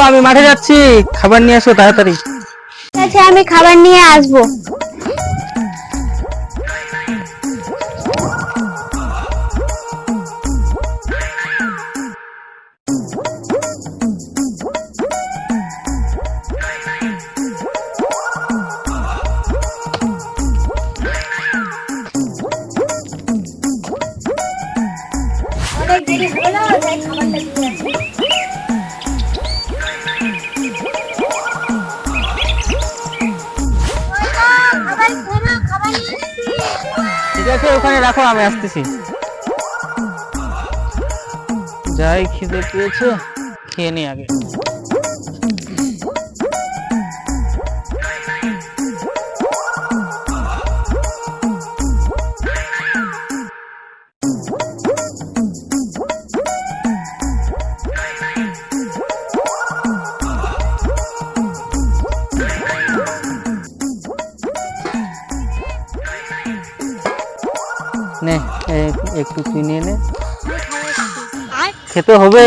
আমি মাঠে যাচ্ছি, খাবার নিয়ে আসো তাড়াতাড়ি। আচ্ছা আমি খাবার নিয়ে আসবো। অনেক দেরি হলো, যাই খাবারটা দিয়ে আসি। ঠিক আছে ওখানে রাখো, আমি আসতেছি। যাই খিদে পেয়েছে, খেয়ে নি আগে। নে একটু তুই নিয়ে নে, খেতে হবে,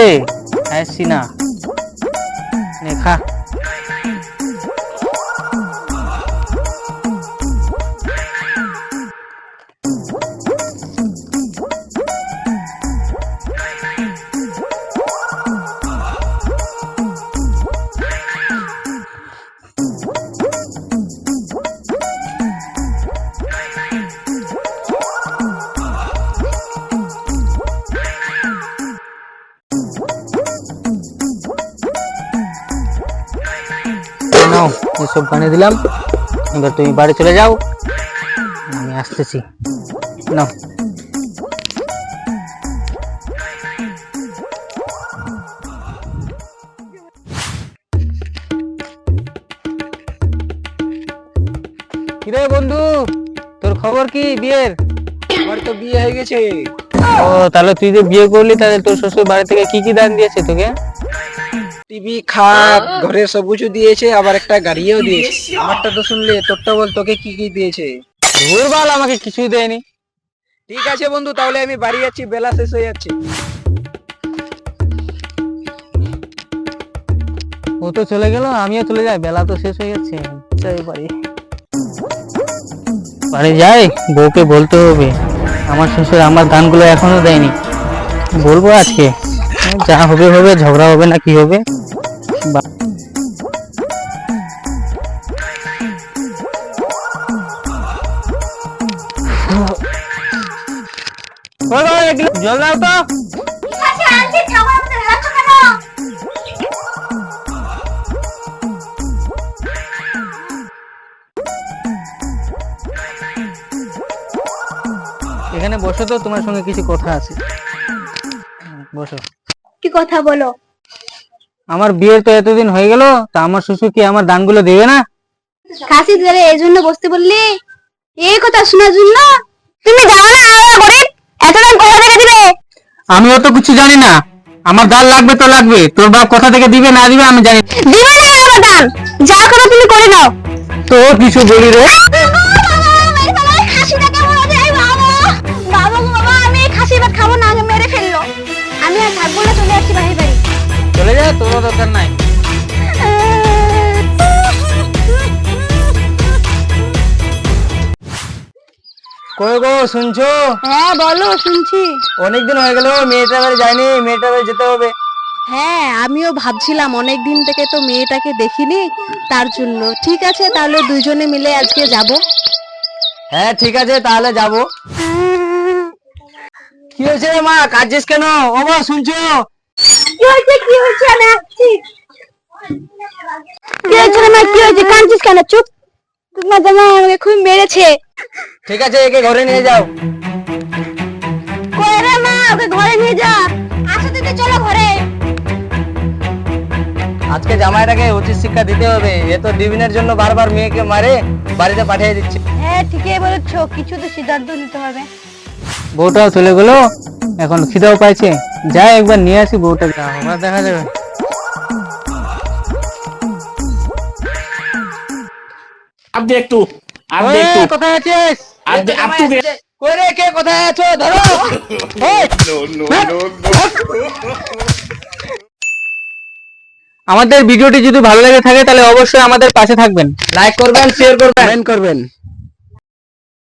আসছি না, নে খা। নাও এসব বানিয়ে দিলাম, এবার তুমি বাড়ি চলে যাও, আমি আসতেছি। নাও। কিরে বন্ধু, তোর খবর কি বিয়ের? আমার তো বিয়ে হয়ে গেছে। ও তাহলে তুই যে বিয়ে করলি, তাহলে তোর শ্বশুর বাড়ি থেকে কি কি দান দিয়েছে তোকে? টিভি, খাট, ঘরে সব কিছু দিয়েছে, আবার একটা গাড়িও দিয়েছে। আমারটা তো শুনলে, তোরটা বল, তোকে কি কি দিয়েছে? ভুলভাল আমাকে কিছুই দেয়নি। ঠিক আছে বন্ধু, তাহলে আমি বাড়ি যাচ্ছি, বেলা শেষ হয়ে যাচ্ছে। ও তো চলে গেল, আমিও চলে যাই, বেলা তো শেষ হয়ে যাচ্ছে। যাই বাড়ি, বাড়ি যাই, বউকে বলতে হবে আমার শ্বশুর আমার দানগুলো এখনো দেয়নি। বলবো আজকে, যা হবে হবে, ঝগড়া হবে না কি হবে। জল দাও তো। এখানে বসো তো, তোমার সঙ্গে কিছু কথা আছে, বসো। কি কথা বলো? আমার বিয়ের তো এতদিন হয়ে গেল, তা আমার শ্বশুর কি আমার দানগুলো দেবে না? খাসি ধরে এই জন্য বসতে বললি? এই কথা শোনার জন্য? তুমি জানো না আমরা গরিব, এত দাম কোথা থেকে দিবে? আমি অত কিছু জানি না, আমার দান লাগবে তো লাগবে, তোর বাপ কোথা থেকে দিবে না দিবে আমি জানি। দিবে না আমার দান, যা করো তুমি করে নাও। তো কিছু বলি রে। আমি আর থাকবো না, চলে যাচ্ছি বাড়ি বাড়ি। চলে যা, তোর দরকার নাই। কই গো, শুনছো? হ্যাঁ বলো, শুনছি। অনেকদিন হয়ে গেল মেয়েটার বাড়ি যাইনি, মেয়েটার বাড়ি যেতে হবে। হ্যাঁ আমিও ভাবছিলাম, অনেক দিন থেকে তো মেয়েটাকে দেখিনি, তার জন্য। ঠিক আছে তাহলে দুইজনে মিলে আজকে যাব। হ্যাঁ ঠিক আছে, তাহলে যাবো। কি হয়েছে রে মা, কাঁদছিস কেন? ও মা শুনছো? কি হয়েছে কি হয়েছে, আমি আসছি। কি হয়েছে রে মা, কি হয়েছে, কাঁদছিস কেন? চুপ। তোমার জামাই আমাকে খুব মেরেছে। ঠিক আছে, একে ঘরে নিয়ে যাও। কই রে মা, ওকে ঘরে নিয়ে যা। আসো দিদি, চলো ঘরে। আজকে জামাইটাকে উচিত শিক্ষা দিতে হবে, এ তো ডিভিনের জন্য বারবার মেয়েকে মারে, বাড়িতে পাঠিয়ে দিচ্ছে। হ্যাঁ ঠিকই বলেছো, কিছু তো সিদ্ধান্ত নিতে হবে। বউটাও চলে গেল, এখন খিদাও পাইছে, যাই একবার নিয়ে আসি বউটাকে, আবার দেখা যাবে। আপনি একটু আপনি একটু কোথায় আছিস? আপনি কই রে, কে কোথায় আছো? ধরো। এই, আমাদের ভিডিওটি যদি ভালো লেগে থাকে তাহলে অবশ্যই আমাদের পাশে থাকবেন। লাইক করবেন, শেয়ার করবেন, কমেন্ট করবেন।